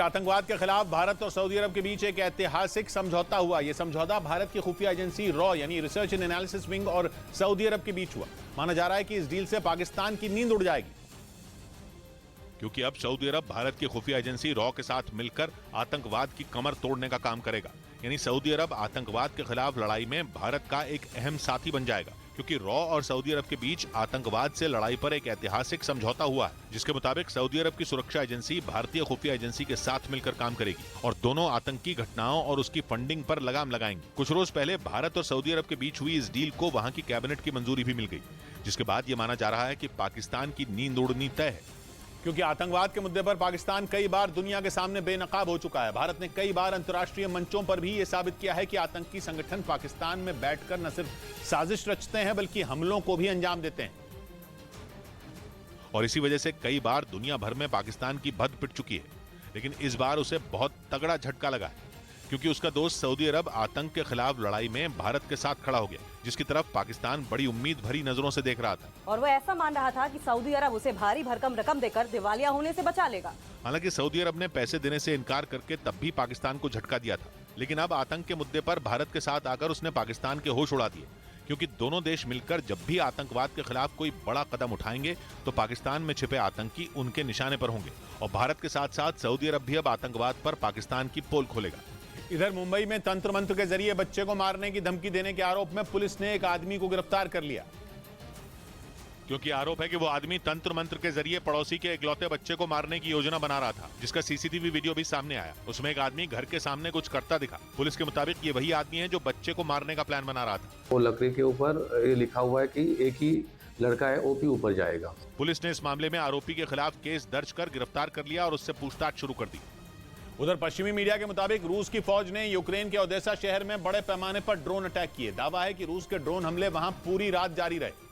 आतंकवाद के खिलाफ भारत और सऊदी अरब के बीच एक ऐतिहासिक समझौता हुआ। यह समझौता भारत की खुफिया एजेंसी रॉ यानी रिसर्च एंड एनालिसिस विंग और सऊदी अरब के बीच हुआ। माना जा रहा है कि इस डील से पाकिस्तान की नींद उड़ जाएगी, क्योंकि अब सऊदी अरब भारत की खुफिया एजेंसी रॉ के साथ मिलकर आतंकवाद की कमर तोड़ने का काम करेगा। यानी सऊदी अरब आतंकवाद के खिलाफ लड़ाई में भारत का एक अहम साथी बन जाएगा, क्योंकि रॉ और सऊदी अरब के बीच आतंकवाद से लड़ाई पर एक ऐतिहासिक समझौता हुआ है, जिसके मुताबिक सऊदी अरब की सुरक्षा एजेंसी भारतीय खुफिया एजेंसी के साथ मिलकर काम करेगी और दोनों आतंकी घटनाओं और उसकी फंडिंग पर लगाम लगाएंगी। कुछ रोज पहले भारत और सऊदी अरब के बीच हुई इस डील को वहां की कैबिनेट की मंजूरी भी मिल गई, जिसके बाद ये माना जा रहा है कि पाकिस्तान की नींद उड़नी तय है। क्योंकि आतंकवाद के मुद्दे पर पाकिस्तान कई बार दुनिया के सामने बेनकाब हो चुका है। भारत ने कई बार अंतर्राष्ट्रीय मंचों पर भी यह साबित किया है कि आतंकी संगठन पाकिस्तान में बैठकर न सिर्फ साजिश रचते हैं बल्कि हमलों को भी अंजाम देते हैं। और इसी वजह से कई बार दुनिया भर में पाकिस्तान की भद्द पिट चुकी है, लेकिन इस बार उसे बहुत तगड़ा झटका लगा है, क्योंकि उसका दोस्त सऊदी अरब आतंक के खिलाफ लड़ाई में भारत के साथ खड़ा हो गया, जिसकी तरफ पाकिस्तान बड़ी उम्मीद भरी नजरों से देख रहा था। और वो ऐसा मान रहा था कि सऊदी अरब उसे भारी भरकम रकम देकर दिवालिया होने से बचा लेगा। हालांकि सऊदी अरब ने पैसे देने से इनकार करके तब भी पाकिस्तान को झटका दिया था, लेकिन अब आतंक के मुद्दे पर भारत के साथ आकर उसने पाकिस्तान के होश उड़ा दिए, क्योंकि दोनों देश मिलकर जब भी आतंकवाद के खिलाफ कोई बड़ा कदम उठाएंगे तो पाकिस्तान में छिपे आतंकी उनके निशाने पर होंगे। और भारत के साथ साथ सऊदी अरब भी अब आतंकवाद पर पाकिस्तान की पोल खोलेगा। इधर मुंबई में तंत्र मंत्र के जरिए बच्चे को मारने की धमकी देने के आरोप में पुलिस ने एक आदमी को गिरफ्तार कर लिया, क्योंकि आरोप है कि वो आदमी तंत्र मंत्र के जरिए पड़ोसी के इकलौते बच्चे को मारने की योजना बना रहा था, जिसका सीसीटीवी वीडियो भी सामने आया। उसमें एक आदमी घर के सामने कुछ करता दिखा। पुलिस के मुताबिक ये वही आदमी है जो बच्चे को मारने का प्लान बना रहा था। वो लकड़ी के ऊपर ये लिखा हुआ है कि एक ही लड़का है, ओपी ऊपर जाएगा। पुलिस ने इस मामले में आरोपी के खिलाफ केस दर्ज कर गिरफ्तार कर लिया और उससे पूछताछ शुरू कर दी। उधर पश्चिमी मीडिया के मुताबिक रूस की फौज ने यूक्रेन के ओदेसा शहर में बड़े पैमाने पर ड्रोन अटैक किए। दावा है कि रूस के ड्रोन हमले वहां पूरी रात जारी रहे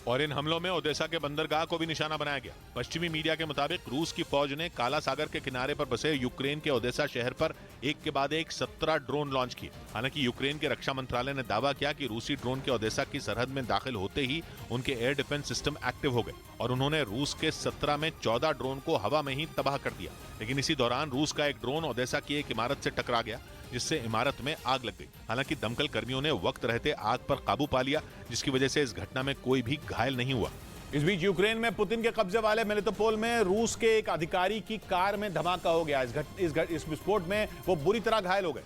और इन हमलों में ओदेसा के बंदरगाह को भी निशाना बनाया गया। पश्चिमी मीडिया के मुताबिक रूस की फौज ने काला सागर के किनारे पर बसे यूक्रेन के ओदेसा शहर पर एक के बाद एक 17 ड्रोन लॉन्च किए। हालांकि यूक्रेन के रक्षा मंत्रालय ने दावा किया कि रूसी ड्रोन के ओदेसा की सरहद में दाखिल होते ही उनके एयर डिफेंस सिस्टम एक्टिव हो गए और उन्होंने रूस के 17 में 14 ड्रोन को हवा में ही तबाह कर दिया। लेकिन इसी दौरान रूस का एक ड्रोन ओदेसा की एक इमारत से टकरा गया, जिससे इमारत में आग लग गई। हालांकि दमकल कर्मियों ने वक्त रहते आग पर काबू पा लिया, जिसकी वजह से इस घटना में कोई भी घायल नहीं हुआ। इस बीच यूक्रेन में पुतिन के कब्जे वाले मेलिटोपोल में रूस के एक अधिकारी की कार में धमाका हो गया। इस विस्फोट में वो बुरी तरह घायल हो गए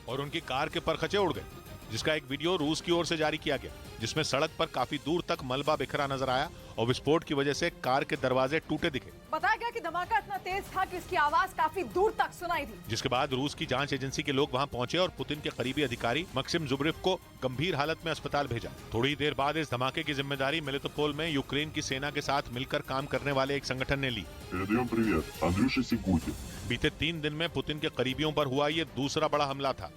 और उनकी कार के परखचे उड़ गए, जिसका एक वीडियो रूस की ओर से जारी किया गया, जिसमें सड़क पर काफी दूर तक मलबा बिखरा नजर आया और विस्फोट की वजह से कार के दरवाजे टूटे दिखे। बताया गया कि धमाका इतना तेज था कि इसकी आवाज काफी दूर तक सुनाई दी, जिसके बाद रूस की जांच एजेंसी के लोग वहां पहुंचे और पुतिन के करीबी अधिकारी मक्सिम जुबरेव को गंभीर हालत में अस्पताल भेजा। थोड़ी देर बाद इस धमाके की जिम्मेदारी मेलिटोपोल में यूक्रेन की सेना के साथ मिलकर काम करने वाले एक संगठन ने ली। बीते 3 दिन में पुतिन के करीबियों पर हुआ ये दूसरा बड़ा हमला था।